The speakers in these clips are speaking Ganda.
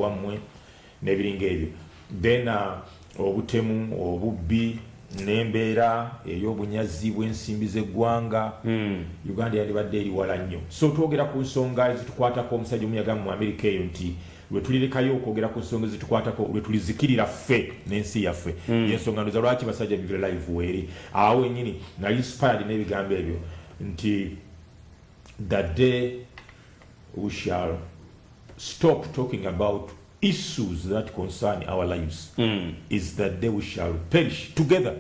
wammwe n'ebiringa ebyo then obutemu obubbi n'embeera ey'obunyazi bw'ensimbi z'eggwanga Uganda yandibadde eri wala nnyo so twogera ku nsonga ezitukwatako omusajja omunyaga mu Amerika eyo nti lwe tulirekayo okwogera ku nsonga ezitukwatako lwe tulizikirira ffe n'ensi yaffe y'ensonga ndoza lwaki basajja bivire live weeri awo wennyini nali inspired n'ebigambo ebyo nti the day we shall stop talking about issues that concern our lives is the day we shall perish together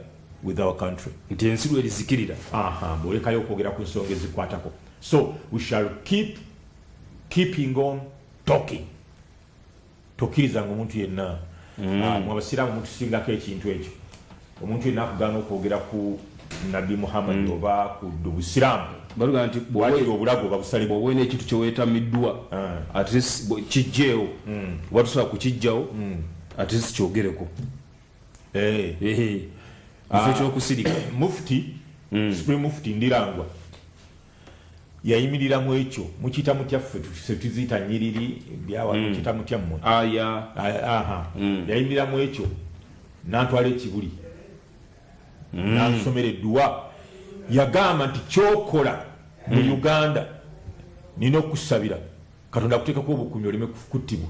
with our country. Nti ensi lw'erizikirira. Bwolekayo okwogera ku nsonga ezikwatako. So we shall keeping on talking. Tokkirizanga omuntu yenna. Mu Abasiraamu mutusingako ekintu ekyo. Omuntu yenna akugaana okwogera ku Nabi Muhammad oba ku Busiraamu. Baluga nti bw'akiri obulago babusalibwa obwene ekintu kye weetamiddwa at least kijjeewo watusobola kukijjawo at least kyogereko kifo ky'okusirika mufti supreme mufti Ndirangwa yayimirira mu ekyo mukiyita mutya ffe tuziyita nnyiriri byawa mukiyita mutya mmwe yayimirira mu ekyo n'antwala ekibuli n'ansomera edduwa yagamba nti kyokola mu Uganda nina okusabira Katonda akuteekako obukuumi oleme kuttibwa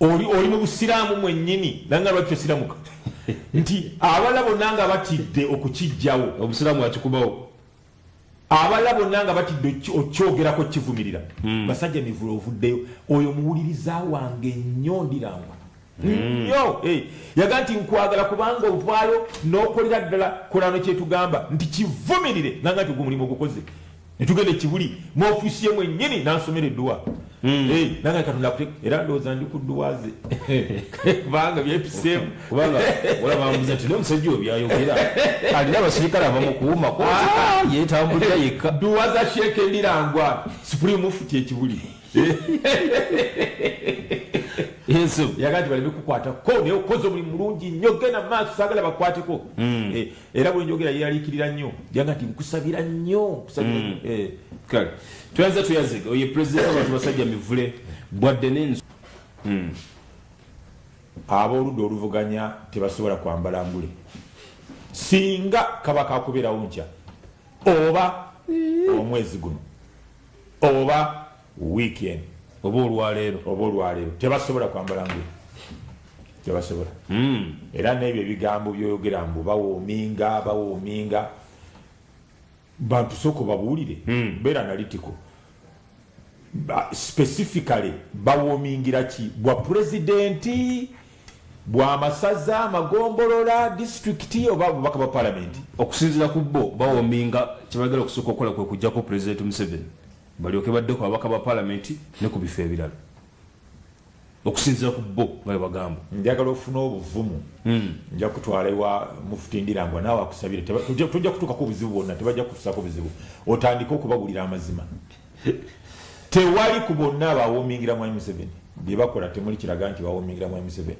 oli mu Busiraamu mwennyini nanga lwaki osiramuka nti abala bonna nga batidde okukijjawo Obusiraamu akikubawo abala bonna nga batidde okyogerako kivumirira basajja mivulo ovuddeyo oyo muwuliriza wange nnyo Ndirangwa yo yaga nti nkwagala kubanga ovaayo n'okolera ddala kolano kyetugamba nti kivumirire nanga nti ogumulimu ogukoze netugenda ekibuli mu ofiisi ye mwennyini n'ansomera edduwa nanga Katonda akuteeka era ndowooza ndi ku dduwa ze kubanga byepiseemu kubanga olabambuza nti n'omusajja oyo byayogera alina abasirikale abamukuuma yeetambulira yekka dduwa za Sheikh Ndirangwa supreme mufti ekibuli Yesu yagati baleme kukwatako naye okoze omulimu mulungi nnyo genda mu maaso saagala bakwateko era bwe njogera yeeraliikirira nnyo yaga nti nkusabira nnyo kale tuyanza tuyaziga oye pulezidenti w'abantu basajja mivule bwadde n'enzu ab'oludda oluvuganya tebasobola kwambala ngule singa kabaka akubeerawo nkya oba omwezi guno oba weekend oba olwaleero tebasobola kwambala ngule tebasobola era n'ebyo ebigambo byoyogera mbu bawoominga bantu soko babuulire beera analytical specifically bawoomingira ki bwa pulezidenti bwa masaza amagombolola disitulikiti oba bubaka ba palamenti okusinziira ku bo bawoominga kyebagala okusooka okukola kwe kujjako pulezidenti Museveni balyoke baddeko ababaka ba palamenti ne ku bifo ebirala okusinziira ku bo nga bagamba njagala ofuna obuvumu nja kutwala ewa mufti Ndirangwa naawe akusabire tujja kutuukako obuzibu bwonna tebajja kutusako buzibu otandike okubabulira amazima tewali ku bonna abawoomingira mwami Museveni bye bakola temuli kiraga nti bawoomingira mwami Museveni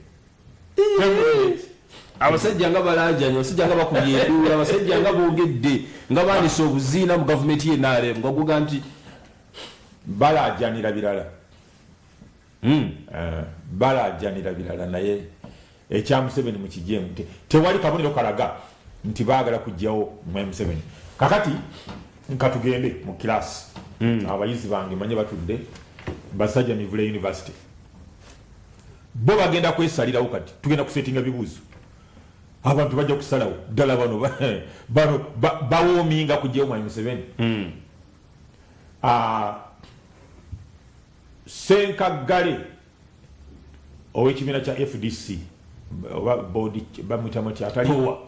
abasajja nga balajanya abasajja nga bakubye enduula abasajja nga boogedde nga baanise obuziina mu gavumenti ye NRM nga guga nti balajanira birala balajanira birala naye ekya Museveni mu kijjemu tewali kabonero kalaga nti baagala kujjawo mwami Museveni kakati nkatugende mu kilasi abayizi bange manye batudde basajja Mivule University bo bagenda kwesalirawo kati tugenda kusetinga bibuuzo abantu bajja kusalawo ddala bano bawoominga kujjawo mwami Museveni Senkagale ow'ekibiina kya FDC oba board bamwitamu kyataliwa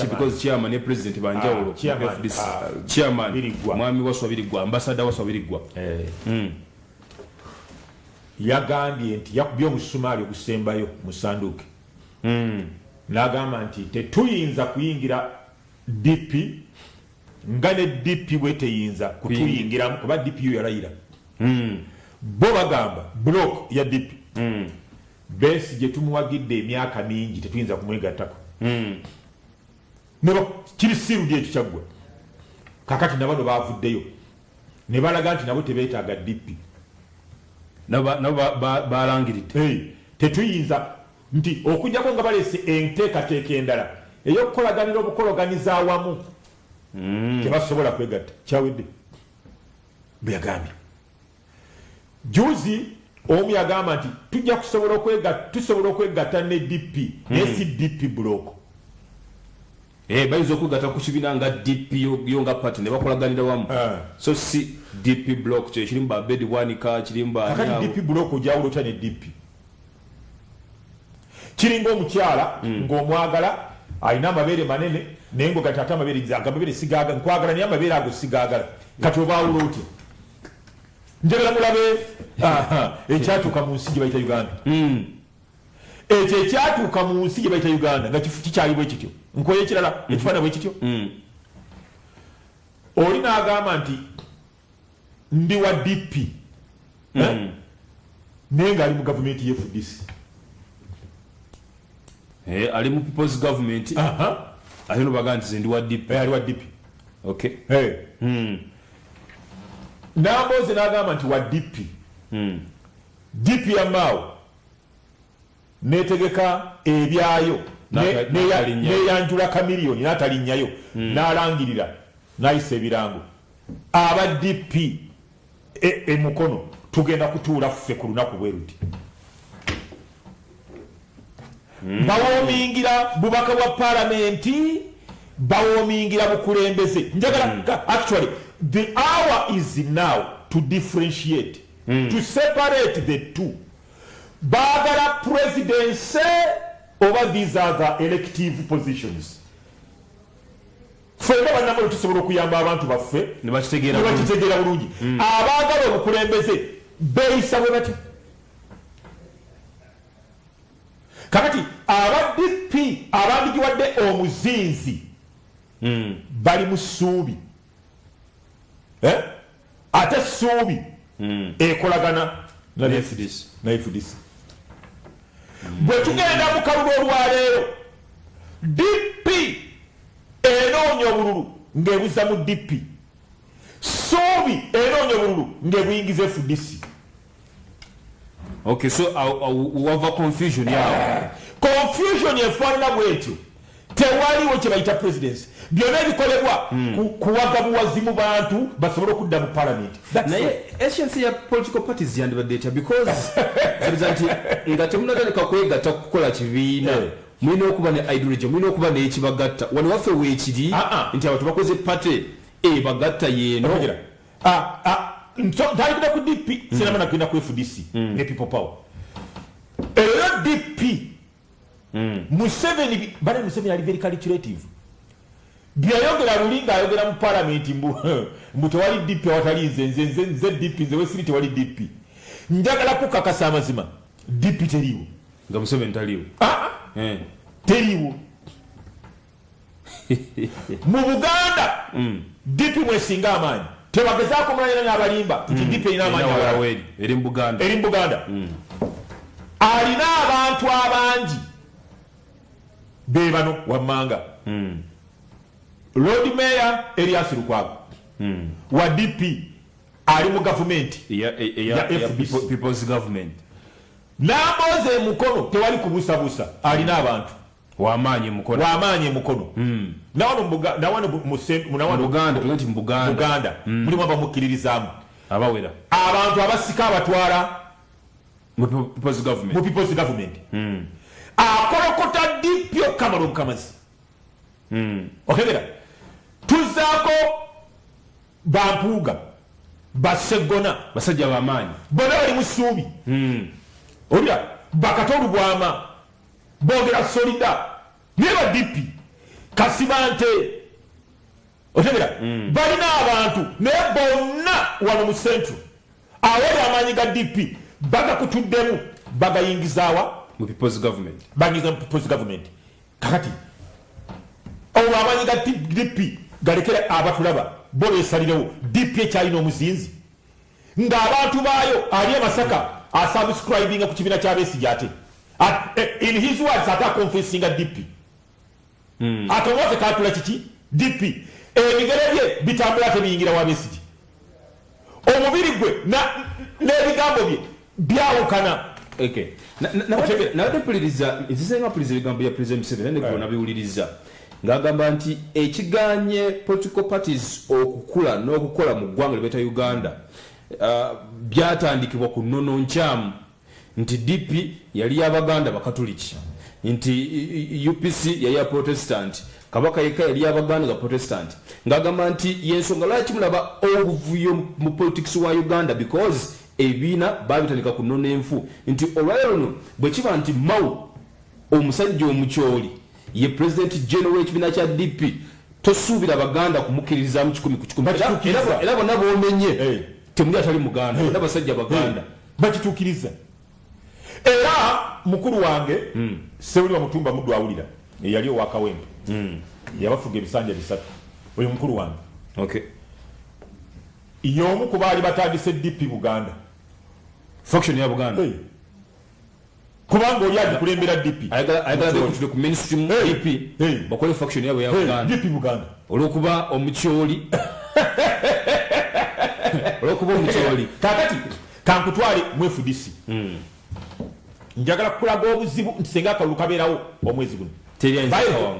because chairman ne president banjawulo chairman mwami Waswa Birigwa ambassador Waswa Birigwa yagambye nti yakubye omusumaali ogusembayo mu sanduuke n'agamba nti tetuyinza kuyingira DP nga ne DP bwe teyinza kutuyingiramu kuba DP yo yalayira bo bagamba block ya DP Besigye tumuwagidde emyaka mingi tetuyinza kumwegattako kiri sirudi ekyo kyaggwa kakati nabano baavuddeyo ne balaga nti nabo tebeetaaga DP balangiridde tetuyinza nti okujjako nga balese enteekateeka endala ey'okukolaganira obukologaniza awamu tebasobola kwegatta kyawedde bwe yagambye juzi omu yagamba nti tujja tusobola okwegatta ne DP naye si DP block bayinza okwegatta ku kibiina nga DP yo nga party ne bakolaganira wamu so si DP block kyo kirimu babedi bwanika kirimu kakati DP block ojawulo otya ne DP kiringa omukyala ng'omwagala alina amabeere manene naye ngo gati ate amabeere sigagala nkwagala naye amabeere ago sigagala kati obaawula otya njagala mulabe ekyatuuka mu nsi gye bayita Uganda ekyo ekyatuuka mu nsi gye bayita Uganda nga kikyali bwe kityo nkoye ekirala ekifaana bwe kityo oli n'agamba nti ndi wa DP naye ng'ali mu gavumenti y'FDC ali mu people's government ate nobaga nti ndi wa DP ali wa DP okay n'amboze n'agamba nti wa DP DP yamaawo netegeka ebyayo neyanjula kamiliyoni n'atalinnyayo n'alangirira n'ayisa ebirango aba DP emukono tugenda kutuula ffe ku lunaku bwe ruti bawoomingira bubaka bwa palamenti bawoomingira bukulembeze njagala actually the hour is now to differentiate to separate the two baagala presidency over these other elective positions fenna bannamalo tusobola okuyamba abantu baffe ne bakitegeera bulungi abaagala obukulembeze beeyisa bwe batya kakati aba DP abandigiwadde omuzinzi bali mu ssuubi ate ssuubi ekolagana na FDC bwe tugenda mu kalulu olwaleero DP enoonya obululu ng'ebuza mu DP ssuubi enoonya obululu ng'ebuyingiza FDC okay so wava confusion yawo confusion efaanana bwetyo tewaliwo kye bayita presidency byonna ebikolebwa kuwaga buwazi mu bantu basobole okudda mu parliament naye essence ya political parties yandibadde etya because kiriza nti nga temunatandika kwegatta kukola kibiina mulina okuba ne ideology mulina okuba n'ekibagatta wano waffe weekiri nti abantu bakoze party bagatta yeeno ntalikida ku DP sinamana kwenda ku FDC ne people power eyo DP Museveni ali very calculative byayogera lulinga ayogera mu parliament mbu tewali DP awatali nze DP nze wesiri tewali DP njagala kukakasa amazima DP teriwo nga Museveni taliwo teriwo mu Buganda DP mwesinga amaanyi tebagezaako kumanya n'abalimba nti DP erina amaanyi eri mu Buganda alina abantu abangi be bano wammanga Lord Mayor Elias Lukwago wa DP ali mu gavumenti ya people's government n'amboze mukono tewali kubusabusa alina abantu wamaanyi mukono nawano mu Buganda mulimu abamukkiririzaamu abawera abantu abasika abatwala mu people's government akolokota DP okamala obukamazi okegera tuzaako bampuuga basegona basajja bamaanyi bona bali mu ssuubi olya bakatolu bwama boogera solida naye ba DP kasibante otegera balina abantu naye bonna wano mu centro awali amaanyi ga DP bagakutuddemu bagayingizaawa mu people's government bangiza mu people's government kakati olwo amaanyi ga DP galekera abatulaba bo beesalirewo DP ekyalina omuzinzi ng'abantu baayo ali amasaka asubscribinga ku kibiina ky'abeesigye ate in his words ate akonfesinga DP ate omwate katula kiki DP ebigere bye bitambula ate biyingira wa Besigye omubiri gwe n'ebigambo bye byawukana. Okay. Napuliriza ezisenga puliriza ebigambo bya President Museveni ne nabiwuliriza ng'agamba nti ekiganye political parties okukula n'okukola mu ggwanga libeta Uganda byatandikibwa ku nnono nkyamu nti DP yali y'Abaganda Bakatoliki nti UPC yali ya Protestant Kabaka yeka yali y'Abaganda ga Protestant ng'agamba nti yensonga lwaki mulaba obuvuyo mu politics wa Uganda because ebina babitandika ku nnono enfu nti olwaleero luno bwe kiba nti Mao omusajja omukyoli ye President General w'ekibiina kya DP tosuubira Baganda kumukkirizaamu 10 era bonna boomenye temuli atali Muganda bonna basajja Baganda bakituukiriza. Era mukulu wange Sewuli wa Mutumba Muddu awulira yali owa Kawempe yabafuga ebisanja bisatu oyo mukulu wange. Okay. Y'omu ku baali batandise DP Buganda faction ya Buganda kubanga oli agikulembera DP ayagala bekutule ku mainstream DP bakole faction yabo ya Buganda DP Buganda olwokuba omukyoli kakati kankutwale mu FDC njagala kukulaga obuzibu nti senga akalulu kabeerawo omwezi guno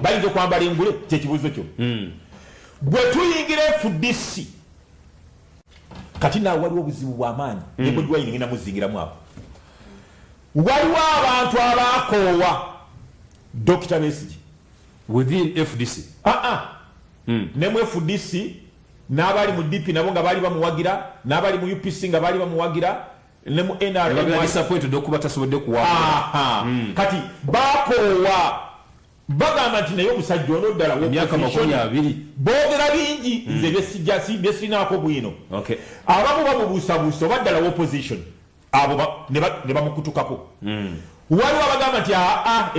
bayinza okwambala engule kyekibuuzo kyo bwe tuyingira FDC kati naawe waliwo obuzibu bw'amaanyi ne Bobi Wine ngenda muzingiramu awo. Waliwo abantu abaakoowa Dr. Besigye within FDC ne mu FDC n'abali mu DP nabo nga baali bamuwagira n'abali mu UPC nga baali bamuwagira ne mu NRM disappointed okuba tasobodde kuwagira kati baakoowa bagamba nti naye omusajja ono ddala emyaka 20 boogera bingi nze byesirinaako bwino abamu bamubuusabuusa oba ddala opposition abo ne bamukutukako. Waliwo abagamba nti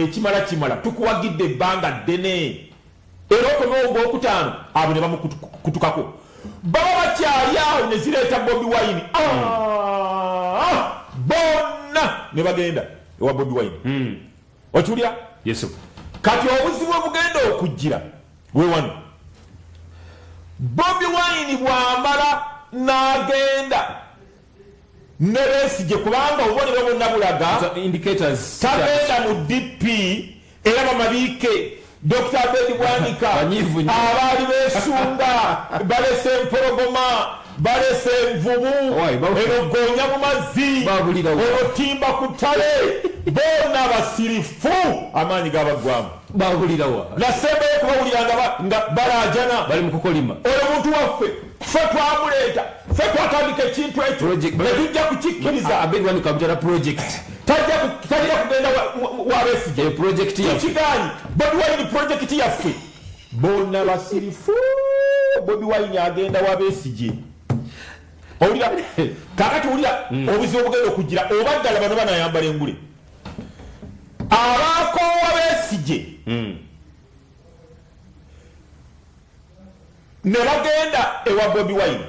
ekimala tukuwagidde ebbanga ddene era okomyewo ogwokutaano abo ne bamukutukako baba bakyali awo ne zireeta Bobi Wine bonna ne bagenda ewa Bobi Wine okiwulira. Yes. Kati obuzibu bugenda okujjira we wano Bobi Wine bw'amala n'agenda ne Besigye kubanga obubonero bwonna bulaga indicators tagenda mu DP era bamabiike Dr. Abedi Bwanika abaali beesunga balese empologoma balese envubu enogonya mu mazzi onotimba ku ttale bonna basirifu amaanyi gabagwamu babulirawa nasembayo kubawulira nga balajana bali mu kukolima oyo muntu waffe ffe twamuleeta ffe twatandika ekintu ekyo netujja kukikkiriza Abedi Bwanika abujala project tajja kugenda wa Besigye project kiganyi Bobi Wine project yaffe bonna basirifu Bobi Wine agenda wa Besigye owulira kakati wulira obuzibu obugenda okugira oba ddala bano banayambala engule abakoowa Besigye ne bagenda ewa Bobi Wine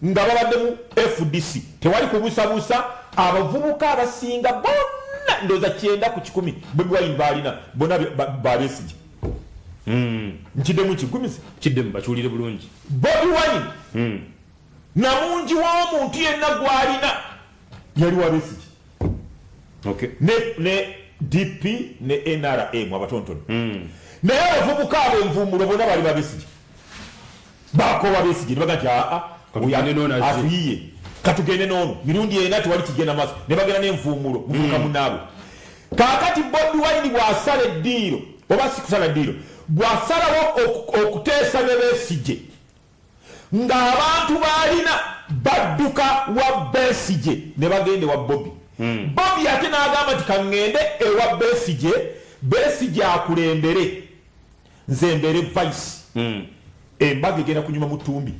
nga babadde mu FDC tewali kubuusabuusa abavubuka abasinga bonna ndooza 9 ku 10 Bobi Wine baalina bonna ba Besigye nkiddemu kiddemu bakiwulire bulungi. Bobi Wine namungi w'omuntu yenna gwalina yali wa Besigye ne DP ne NRM abatontono naye abavubuka ab'envumulo bonna bali ba Besigye bakoowa Besigye ne baga nti atuyiye katugende n'ono mirundi ena tewali kigenda maaso ne bagenda n'envumulo muvuka munaabo. Kaakati Bobi Wine bw'asala eddiiro oba si kusala ddiiro bw'asalawo okuteesa ne Besigye ng'abantu baalina badduka wa Besigye ne bagende wa Bobi. Bobi ate n'agamba nti kaŋŋende ewa Besigye akulembere nze mbere vice. Embaga egenda kunyuma mu ttumbi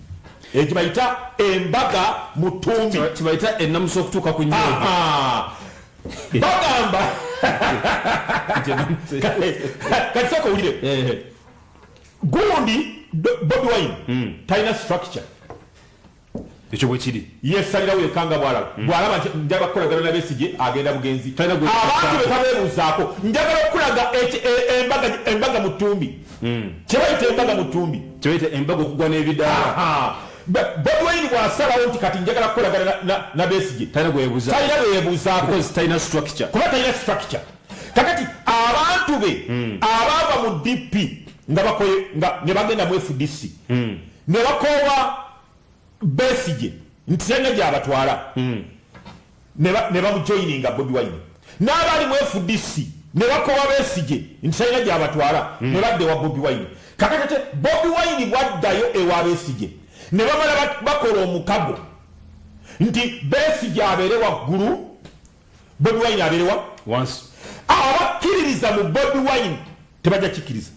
ekibayita embaga mu ttumbi kibayita ennamusa okutuuka ku nnyonyi bagamba kati sooka owulire gundi Bobi Wine talina structure ekyo bwe kiri yesalirawo ekanga bw'alaba nti njagala kukolagana na Besigye agenda bugenzi abantu betabeebuuzaako njagala okulaga embaga mu ttumbi kyebayita embaga mu ttumbi kyebayita embaga okugwa n'ebidaala Bobi Wine bw'asalawo nti kati njagala kukolagana na Besigye talina gweyebuuzaako because talina structure kuba talina structure kakati abantu be abaava mu DP nga ne bagenda mu FDC ne bakoowa Besigye nti talina gy'abatwala ne bamujoyininga Bobi Wine n'abali mu FDC ne bakoowa Besigye nti talina gy'abatwala ne badde wa Bobi Wine kakati Bobi Wine bwaddayo ewa Besigye ne bamala bakola omukago nti Besigye abeere waggulu Bobi Wine abeere wa once abakkiririza mu Bobi Wine tebajja kikkiriza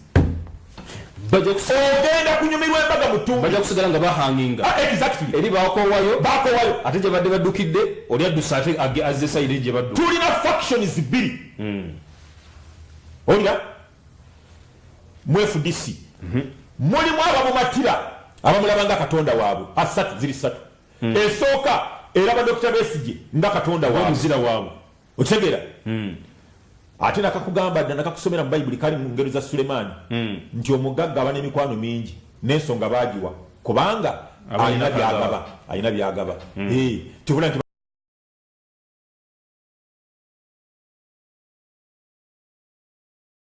ogenda kunyumirwa embaga mutumbi bajja kusigala nga bahanginga exactly eri bakowayo ate gye badde baddukidde oli addusa ate azze sayidi gye baddu tulina factions bbiri olina mu FDC mulimu abamumatira abamulaba nga katonda waabwe asatu ziri ssatu esooka eraba Dr. Besigye nga katonda muzira waabwe okitegeera ate nakakugamba dda nakakusomera mu Bayibuli kali mu ngero za Sulemaani nti omugagga aba n'emikwano mingi n'ensonga baagiwa kubanga alina byagaba tebula nti